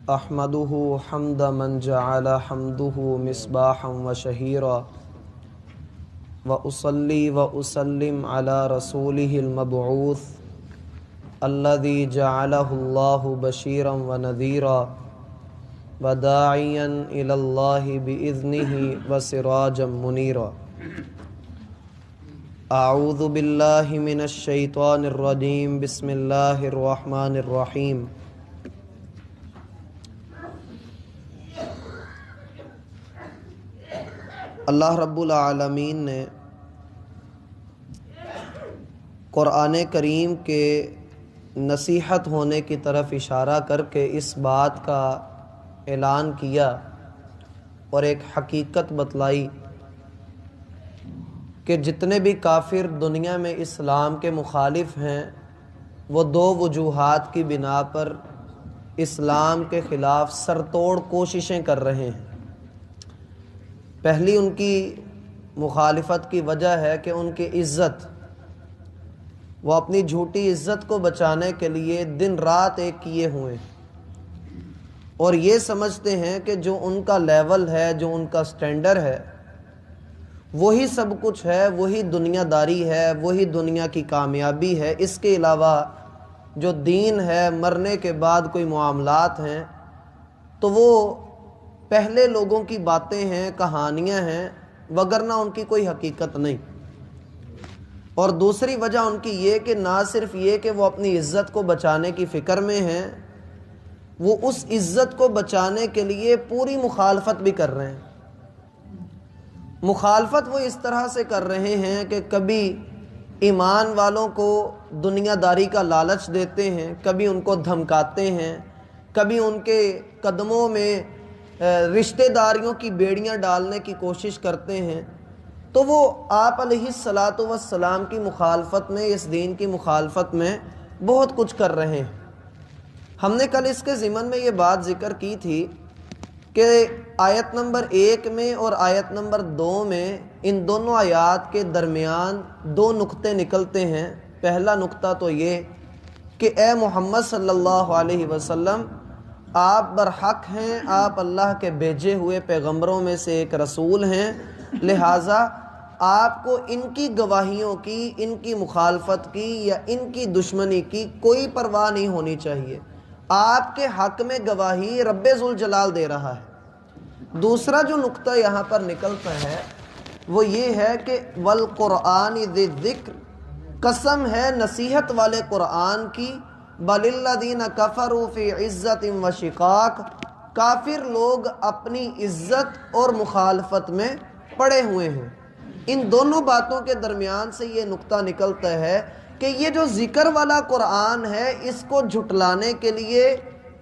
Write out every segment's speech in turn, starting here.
احمدہ حمد من جعل حمدہ مصباحا وشہیرا واصلی واسلم علی رسولہ المبعوث الذی جعلہ اللہ بشیرا ونذیرا وداعیا الی اللہ باذنہ وسراجا منیرا۔ اعوذ باللہ من الشیطان الرجیم، بسم اللہ الرحمن الرحیم۔ اللہ رب العالمین نے قرآن کریم کے نصیحت ہونے کی طرف اشارہ کر کے اس بات کا اعلان کیا اور ایک حقیقت بتلائی کہ جتنے بھی کافر دنیا میں اسلام کے مخالف ہیں وہ دو وجوہات کی بنا پر اسلام کے خلاف سر توڑ کوششیں کر رہے ہیں۔ پہلی ان کی مخالفت کی وجہ ہے کہ ان کی عزت، وہ اپنی جھوٹی عزت کو بچانے کے لیے دن رات ایک کیے ہوئے اور یہ سمجھتے ہیں کہ جو ان کا لیول ہے، جو ان کا سٹینڈر ہے، وہی سب کچھ ہے، وہی دنیا داری ہے، وہی دنیا کی کامیابی ہے۔ اس کے علاوہ جو دین ہے، مرنے کے بعد کوئی معاملات ہیں تو وہ پہلے لوگوں کی باتیں ہیں، کہانیاں ہیں، وگرنہ ان کی کوئی حقیقت نہیں۔ اور دوسری وجہ ان کی یہ کہ نہ صرف یہ کہ وہ اپنی عزت کو بچانے کی فکر میں ہیں، وہ اس عزت کو بچانے کے لیے پوری مخالفت بھی کر رہے ہیں۔ مخالفت وہ اس طرح سے کر رہے ہیں کہ کبھی ایمان والوں کو دنیا داری کا لالچ دیتے ہیں، کبھی ان کو دھمکاتے ہیں، کبھی ان کے قدموں میں رشتہ داریوں کی بیڑیاں ڈالنے کی کوشش کرتے ہیں۔ تو وہ آپ علیہ الصلاۃ والسلام کی مخالفت میں، اس دین کی مخالفت میں بہت کچھ کر رہے ہیں۔ ہم نے کل اس کے ضمن میں یہ بات ذکر کی تھی کہ آیت نمبر 1 میں اور آیت نمبر 2 میں، ان دونوں آیات کے درمیان دو نقطے نکلتے ہیں۔ پہلا نقطہ تو یہ کہ اے محمد صلی اللہ علیہ وسلم، آپ برحق ہیں، آپ اللہ کے بھیجے ہوئے پیغمبروں میں سے ایک رسول ہیں، لہٰذا آپ کو ان کی گواہیوں کی، ان کی مخالفت کی یا ان کی دشمنی کی کوئی پرواہ نہیں ہونی چاہیے۔ آپ کے حق میں گواہی رب ذوالجلال دے رہا ہے۔ دوسرا جو نقطہ یہاں پر نکلتا ہے وہ یہ ہے کہ والقرآن ذی الذکر، قسم ہے نصیحت والے قرآن کی، بل الذین کفروا فی عزت و شقاق، کافر لوگ اپنی عزت اور مخالفت میں پڑے ہوئے ہیں۔ ان دونوں باتوں کے درمیان سے یہ نقطہ نکلتا ہے کہ یہ جو ذکر والا قرآن ہے، اس کو جھٹلانے کے لیے،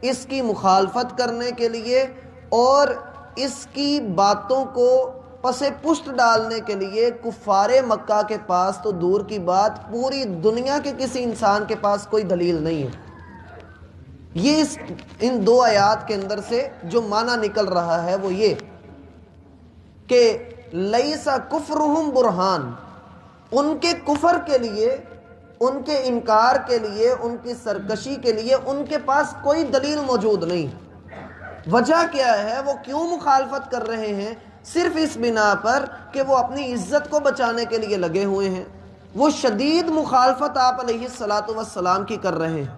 اس کی مخالفت کرنے کے لیے اور اس کی باتوں کو پس پشت ڈالنے کے لیے کفار مکہ کے پاس تو دور کی بات، پوری دنیا کے کسی انسان کے پاس کوئی دلیل نہیں ہے۔ یہ ان دو آیات کے اندر سے جو معنی نکل رہا ہے وہ یہ کہ لیس کفرہم برہان، ان کے کفر کے لیے، ان کے انکار کے لیے، ان کی سرکشی کے لیے ان کے پاس کوئی دلیل موجود نہیں۔ وجہ کیا ہے؟ وہ کیوں مخالفت کر رہے ہیں؟ صرف اس بنا پر کہ وہ اپنی عزت کو بچانے کے لیے لگے ہوئے ہیں۔ وہ شدید مخالفت آپ علیہ الصلاۃ والسلام کی کر رہے ہیں۔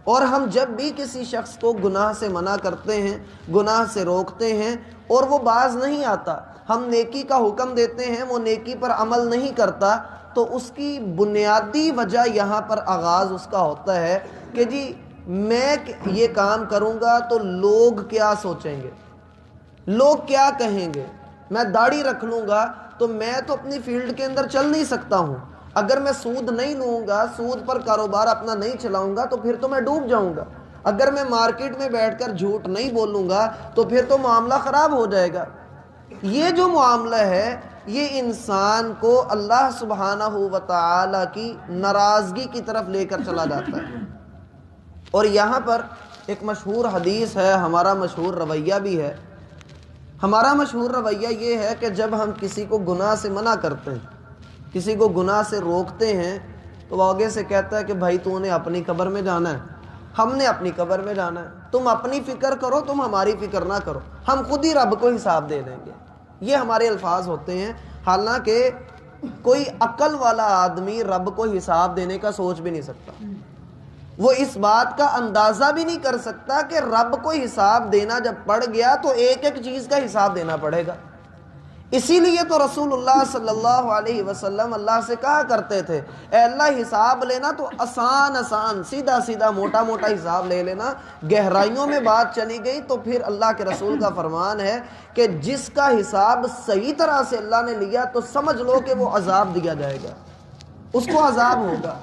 اور ہم جب بھی کسی شخص کو گناہ سے منع کرتے ہیں، گناہ سے روکتے ہیں اور وہ باز نہیں آتا، ہم نیکی کا حکم دیتے ہیں، وہ نیکی پر عمل نہیں کرتا، تو اس کی بنیادی وجہ یہاں پر آغاز اس کا ہوتا ہے کہ جی میں یہ کام کروں گا تو لوگ کیا سوچیں گے، لوگ کیا کہیں گے، میں داڑھی رکھ لوں گا تو میں تو اپنی فیلڈ کے اندر چل نہیں سکتا ہوں، اگر میں سود نہیں لوں گا، سود پر کاروبار اپنا نہیں چلاؤں گا تو پھر تو میں ڈوب جاؤں گا، اگر میں مارکیٹ میں بیٹھ کر جھوٹ نہیں بولوں گا تو پھر تو معاملہ خراب ہو جائے گا۔ یہ جو معاملہ ہے یہ انسان کو اللہ سبحانہ و تعالی کی ناراضگی کی طرف لے کر چلا جاتا ہے۔ اور یہاں پر ایک مشہور حدیث ہے، ہمارا مشہور رویہ بھی ہے۔ ہمارا مشہور رویہ یہ ہے کہ جب ہم کسی کو گناہ سے منع کرتے ہیں، کسی کو گناہ سے روکتے ہیں، تو وہ آگے سے کہتا ہے کہ بھائی تو نے اپنی قبر میں جانا ہے، ہم نے اپنی قبر میں جانا ہے، تم اپنی فکر کرو، تم ہماری فکر نہ کرو، ہم خود ہی رب کو حساب دے دیں گے. یہ ہمارے الفاظ ہوتے ہیں، حالانکہ کوئی عقل والا آدمی رب کو حساب دینے کا سوچ بھی نہیں سکتا. وہ اس بات کا اندازہ بھی نہیں کر سکتا کہ رب کو حساب دینا جب پڑ گیا تو ایک ایک چیز کا حساب دینا پڑے گا. اسی لیے تو رسول اللہ صلی اللہ علیہ وسلم اللہ سے کہا کرتے تھے، اے اللہ حساب لینا تو آسان آسان سیدھا سیدھا موٹا موٹا حساب لے لینا. گہرائیوں میں بات چلی گئی تو پھر اللہ کے رسول کا فرمان ہے کہ جس کا حساب صحیح طرح سے اللہ نے لیا تو سمجھ لو کہ وہ عذاب دیا جائے گا، اس کو عذاب ہوگا.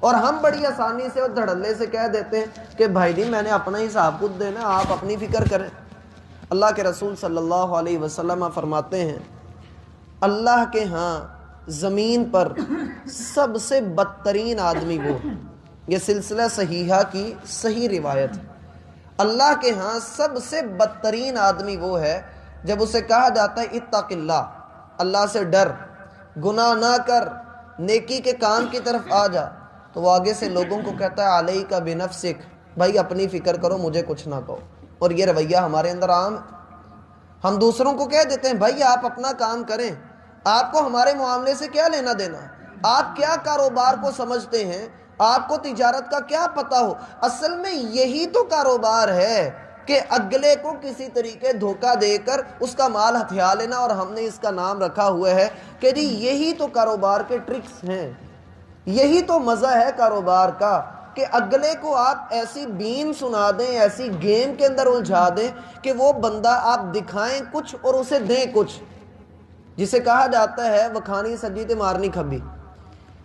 اور ہم بڑی آسانی سے اور دھڑلے سے کہہ دیتے ہیں کہ بھائی جی میں نے اپنا حساب خود دینا، آپ اپنی فکر کریں. اللہ کے رسول صلی اللہ علیہ وسلم فرماتے ہیں اللہ کے ہاں زمین پر سب سے بدترین آدمی وہ ہے. یہ سلسلہ صحیحہ کی صحیح روایت ہے. اللہ کے ہاں سب سے بدترین آدمی وہ ہے جب اسے کہا جاتا ہے اتق اللہ، اللہ سے ڈر، گناہ نہ کر، نیکی کے کام کی طرف آ جا، تو وہ آگے سے لوگوں کو کہتا ہے علیک بنفسک، بھائی اپنی فکر کرو، مجھے کچھ نہ کہو. اور یہ رویہ ہمارے اندر عام ہے. ہم دوسروں کو کہہ دیتے ہیں بھائی آپ اپنا کام کریں، آپ کو ہمارے معاملے سے کیا لینا دینا، آپ کیا کاروبار کو سمجھتے ہیں، آپ کو تجارت کا کیا پتہ ہو. اصل میں یہی تو کاروبار ہے کہ اگلے کو کسی طریقے دھوکہ دے کر اس کا مال ہتھیا لینا، اور ہم نے اس کا نام رکھا ہوا ہے کہ جی یہی تو کاروبار کے ٹرکس ہیں، یہی تو مزہ ہے کاروبار کا کہ اگلے کو آپ ایسی بین سنا دیں، ایسی گیم کے اندر الجھا دیں کہ وہ بندہ آپ دکھائیں کچھ اور اسے دیں کچھ، جسے کہا جاتا ہے وکھانی سجی تے مارنی کھبی.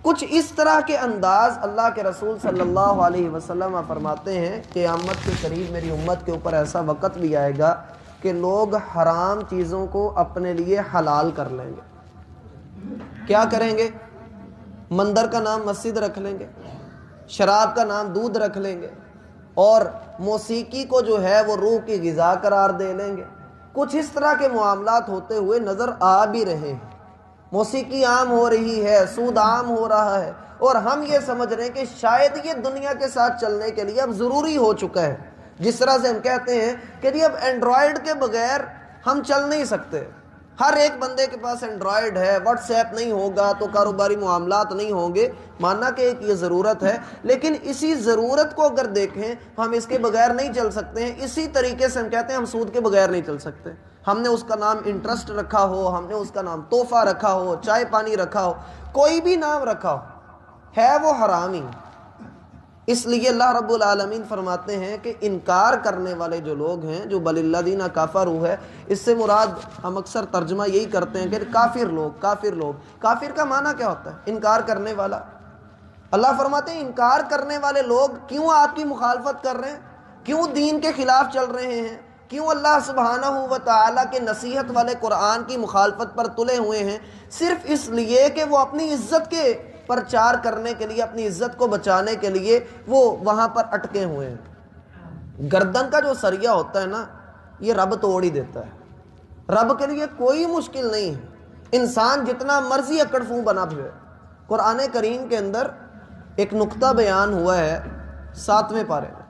کچھ اس طرح کے انداز اللہ کے رسول صلی اللہ علیہ وسلم فرماتے ہیں کہ قیامت کے قریب میری امت کے اوپر ایسا وقت بھی آئے گا کہ لوگ حرام چیزوں کو اپنے لیے حلال کر لیں گے. کیا کریں گے؟ مندر کا نام مسجد رکھ لیں گے، شراب کا نام دودھ رکھ لیں گے، اور موسیقی کو جو ہے وہ روح کی غذا قرار دے لیں گے. کچھ اس طرح کے معاملات ہوتے ہوئے نظر آ بھی رہے ہیں. موسیقی عام ہو رہی ہے، سود عام ہو رہا ہے، اور ہم یہ سمجھ رہے ہیں کہ شاید یہ دنیا کے ساتھ چلنے کے لیے اب ضروری ہو چکا ہے. جس طرح سے ہم کہتے ہیں کہ جی اب اینڈرائیڈ کے بغیر ہم چل نہیں سکتے. ہر ایک بندے کے پاس اینڈرائیڈ ہے، واٹس ایپ نہیں ہوگا تو کاروباری معاملات نہیں ہوں گے. ماننا کہ ایک یہ ضرورت ہے، لیکن اسی ضرورت کو اگر دیکھیں ہم اس کے بغیر نہیں چل سکتے ہیں. اسی طریقے سے ہم کہتے ہیں ہم سود کے بغیر نہیں چل سکتے. ہم نے اس کا نام انٹرسٹ رکھا ہو، ہم نے اس کا نام تحفہ رکھا ہو، چائے پانی رکھا ہو، کوئی بھی نام رکھا ہو، ہے وہ حرامی. اس لیے اللہ رب العالمین فرماتے ہیں کہ انکار کرنے والے جو لوگ ہیں، جو بل الذین کفروا ہے، اس سے مراد ہم اکثر ترجمہ یہی کرتے ہیں کہ کافر لوگ. کافر لوگ، کافر کا معنی کیا ہوتا ہے؟ انکار کرنے والا. اللہ فرماتے ہیں انکار کرنے والے لوگ کیوں آپ کی مخالفت کر رہے ہیں، کیوں دین کے خلاف چل رہے ہیں، کیوں اللہ سبحانہ و تعالیٰ کے نصیحت والے قرآن کی مخالفت پر تلے ہوئے ہیں؟ صرف اس لیے کہ وہ اپنی عزت کے پرچار کرنے کے لیے، اپنی عزت کو بچانے کے لیے وہ وہاں پر اٹکے ہوئے ہیں. گردن کا جو سریا ہوتا ہے نا، یہ رب توڑ ہی دیتا ہے. رب کے لیے کوئی مشکل نہیں ہے، انسان جتنا مرضی اکڑ فوں بنا پھرے. قرآن کریم کے اندر ایک نقطہ بیان ہوا ہے 7ویں پارے میں.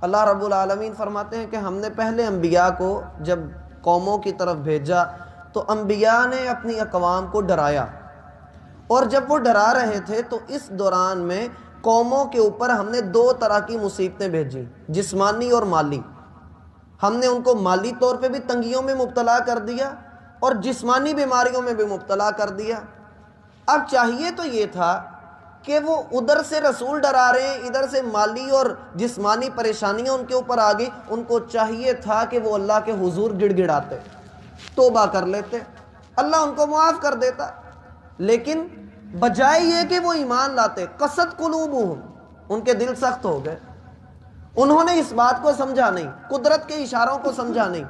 اللہ رب العالمین فرماتے ہیں کہ ہم نے پہلے انبیاء کو جب قوموں کی طرف بھیجا تو انبیاء نے اپنی اقوام کو ڈرایا، اور جب وہ ڈرا رہے تھے تو اس دوران میں قوموں کے اوپر ہم نے 2 طرح کی مصیبتیں بھیجی، جسمانی اور مالی. ہم نے ان کو مالی طور پہ بھی تنگیوں میں مبتلا کر دیا اور جسمانی بیماریوں میں بھی مبتلا کر دیا. اب چاہیے تو یہ تھا کہ وہ ادھر سے رسول ڈرا رہے ہیں، ادھر سے مالی اور جسمانی پریشانیاں ان کے اوپر آ گئی. ان کو چاہیے تھا کہ وہ اللہ کے حضور گڑ گڑاتے، توبہ کر لیتے، اللہ ان کو معاف کر دیتا. لیکن بجائے یہ کہ وہ ایمان لاتے، قست قلوبہم، ان کے دل سخت ہو گئے. انہوں نے اس بات کو سمجھا نہیں، قدرت کے اشاروں کو سمجھا نہیں.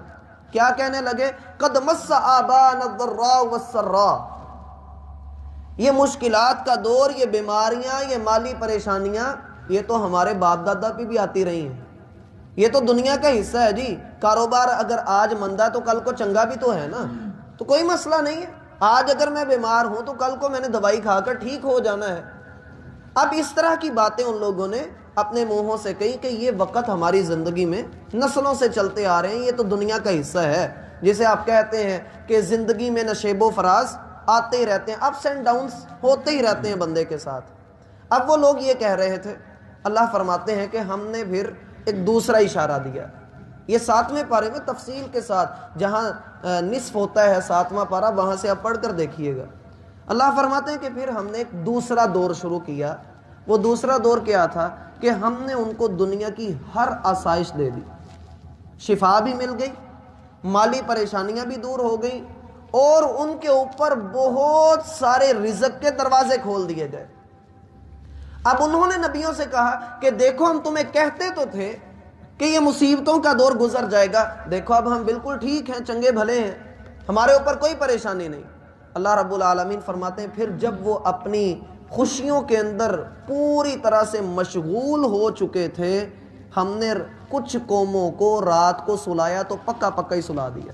کیا کہنے لگے؟ قد مس آباءنا الضراء والسراء، یہ مشکلات کا دور، یہ بیماریاں، یہ مالی پریشانیاں، یہ تو ہمارے باپ دادا پہ بھی آتی رہی ہیں. یہ تو دنیا کا حصہ ہے جی. کاروبار اگر آج مندہ تو کل کو چنگا بھی تو ہے نا، تو کوئی مسئلہ نہیں ہے. آج اگر میں بیمار ہوں تو کل کو میں نے دوائی کھا کر ٹھیک ہو جانا ہے. اب اس طرح کی باتیں ان لوگوں نے اپنے منہوں سے کہی کہ یہ وقت ہماری زندگی میں نسلوں سے چلتے آ رہے ہیں، یہ تو دنیا کا حصہ ہے، جسے آپ کہتے ہیں کہ زندگی میں نشیب و فراز آتے ہی رہتے ہیں، اپس اینڈ ڈاؤنس ہوتے ہی رہتے ہیں بندے کے ساتھ۔ اب وہ لوگ یہ کہہ رہے تھے، اللہ فرماتے ہیں کہ ہم نے پھر ایک دوسرا اشارہ دیا۔ یہ 7ویں پارے میں تفصیل کے ساتھ، جہاں نصف ہوتا ہے 7واں پارہ، وہاں سے آپ پڑھ کر دیکھیے گا۔ اللہ فرماتے ہیں کہ پھر ہم نے ایک دوسرا دور شروع کیا۔ وہ دوسرا دور کیا تھا کہ ہم نے ان کو دنیا کی ہر آسائش دے دی، شفا بھی مل گئی، مالی پریشانیاں بھی دور ہو گئی، اور ان کے اوپر بہت سارے رزق کے دروازے کھول دیے گئے۔ اب انہوں نے نبیوں سے کہا کہ دیکھو ہم تمہیں کہتے تو تھے کہ یہ مصیبتوں کا دور گزر جائے گا، دیکھو اب ہم بالکل ٹھیک ہیں، چنگے بھلے ہیں، ہمارے اوپر کوئی پریشانی نہیں۔ اللہ رب العالمین فرماتے ہیں پھر جب وہ اپنی خوشیوں کے اندر پوری طرح سے مشغول ہو چکے تھے، ہم نے کچھ قوموں کو رات کو سلایا تو پکا پکا ہی سلا دیا،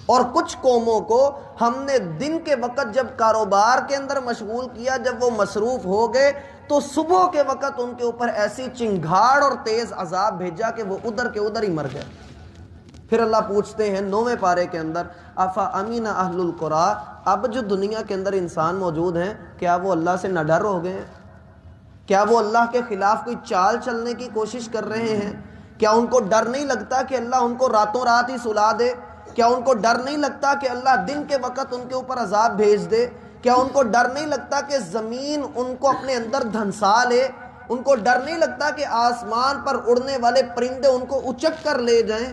اور کچھ قوموں کو ہم نے دن کے وقت جب کاروبار کے اندر مشغول کیا، جب وہ مصروف ہو گئے تو صبح کے وقت ان کے اوپر ایسی چنگھاڑ اور تیز عذاب بھیجا کہ وہ ادھر کے ادھر ہی مر گئے۔ پھر اللہ پوچھتے ہیں 9ویں پارے کے اندر، افا امین اہل القریٰ، اب جو دنیا کے اندر انسان موجود ہیں، کیا وہ اللہ سے نہ ڈر ہو گئے ہیں؟ کیا وہ اللہ کے خلاف کوئی چال چلنے کی کوشش کر رہے ہیں؟ کیا ان کو ڈر نہیں لگتا کہ اللہ ان کو راتوں رات ہی سلا دے؟ کیا ان کو ڈر نہیں لگتا کہ اللہ دن کے وقت ان کے اوپر عذاب بھیج دے؟ کیا ان کو ڈر نہیں لگتا کہ زمین ان کو اپنے اندر دھنسا لے؟ ان کو ڈر نہیں لگتا کہ آسمان پر اڑنے والے پرندے ان کو اچک کر لے جائیں؟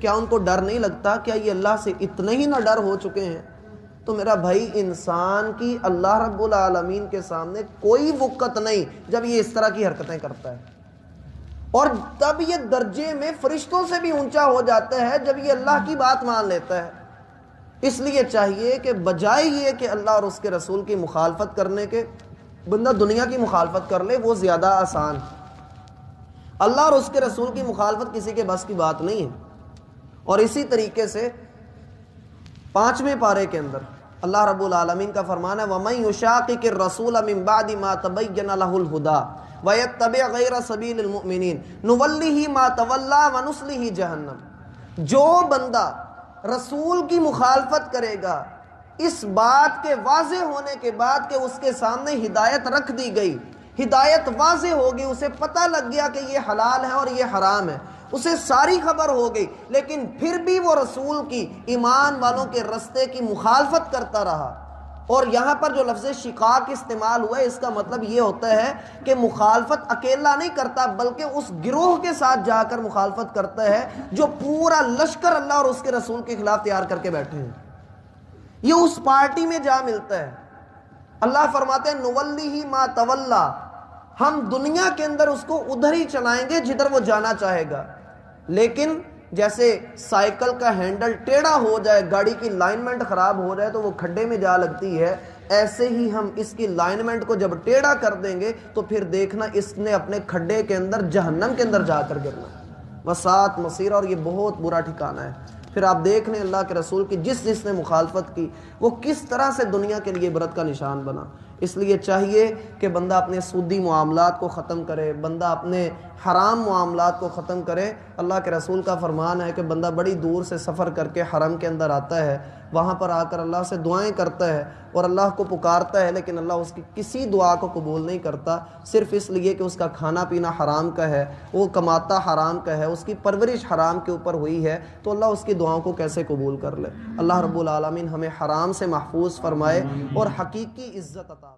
کیا ان کو ڈر نہیں لگتا؟ کیا یہ اللہ سے اتنے ہی نہ ڈر ہو چکے ہیں؟ تو میرا بھائی، انسان کی اللہ رب العالمین کے سامنے کوئی وقت نہیں جب یہ اس طرح کی حرکتیں کرتا ہے، اور تب یہ درجے میں فرشتوں سے بھی اونچا ہو جاتا ہے جب یہ اللہ کی بات مان لیتا ہے۔ اس لیے چاہیے کہ بجائے یہ کہ اللہ اور اس کے رسول کی مخالفت کرنے کے، بندہ دنیا کی مخالفت کر لے، وہ زیادہ آسان۔ اللہ اور اس کے رسول کی مخالفت کسی کے بس کی بات نہیں ہے۔ اور اسی طریقے سے 5ویں پارے کے اندر اللہ رب العالمین کا فرمان ہے، وَمَن يُشَاقِقِ الرَّسُولَ مِن بَعْدِ مَا تَبَيَّنَ لَهُ الْهُدَىٰ وَيَتَّبِعْ غَيْرَ سَبِيلِ الْمُؤْمِنِينَ نُوَلِّهِ مَا تَوَلَّىٰ وَنُصْلِهِ جَهَنَّمَ۔ جو بندہ رسول کی مخالفت کرے گا اس بات کے واضح ہونے کے بعد کہ اس کے سامنے ہدایت رکھ دی گئی، ہدایت واضح ہوگی، اسے پتہ لگ گیا کہ یہ حلال ہے اور یہ حرام ہے، اسے ساری خبر ہو گئی، لیکن پھر بھی وہ رسول کی، ایمان والوں کے رستے کی مخالفت کرتا رہا۔ اور یہاں پر جو لفظ شقاق استعمال ہوا ہے، اس کا مطلب یہ ہوتا ہے کہ مخالفت اکیلا نہیں کرتا، بلکہ اس گروہ کے ساتھ جا کر مخالفت کرتا ہے جو پورا لشکر اللہ اور اس کے رسول کے خلاف تیار کر کے بیٹھے ہیں، یہ اس پارٹی میں جا ملتا ہے۔ اللہ فرماتے ہیں نُوَلِّهِ مَا تَوَلَّىٰ، ہم دنیا کے اندر اس کو ادھر ہی چلائیں گے جدھر وہ جانا چاہے گا۔ لیکن جیسے سائیکل کا ہینڈل ٹیڑھا ہو جائے، گاڑی کی لائنمنٹ خراب ہو جائے تو وہ کھڈے میں جا لگتی ہے، ایسے ہی ہم اس کی لائنمنٹ کو جب ٹیڑھا کر دیں گے تو پھر دیکھنا اس نے اپنے کھڈے کے اندر، جہنم کے اندر جا کر گرنا، وسعت مصیر، اور یہ بہت برا ٹھکانہ ہے۔ پھر آپ دیکھ لیں اللہ کے رسول کی جس نے مخالفت کی وہ کس طرح سے دنیا کے لیے عبرت کا نشان بنا۔ اس لیے چاہیے کہ بندہ اپنے سودی معاملات کو ختم کرے، بندہ اپنے حرام معاملات کو ختم کرے۔ اللہ کے رسول کا فرمان ہے کہ بندہ بڑی دور سے سفر کر کے حرم کے اندر آتا ہے، وہاں پر آ کر اللہ سے دعائیں کرتا ہے اور اللہ کو پکارتا ہے، لیکن اللہ اس کی کسی دعا کو قبول نہیں کرتا، صرف اس لیے کہ اس کا کھانا پینا حرام کا ہے، وہ کماتا حرام کا ہے، اس کی پرورش حرام کے اوپر ہوئی ہے، تو اللہ اس کی دعاؤں کو کیسے قبول کر لے۔ اللہ رب العالمین ہمیں حرام سے محفوظ فرمائے اور حقیقی عزت عطا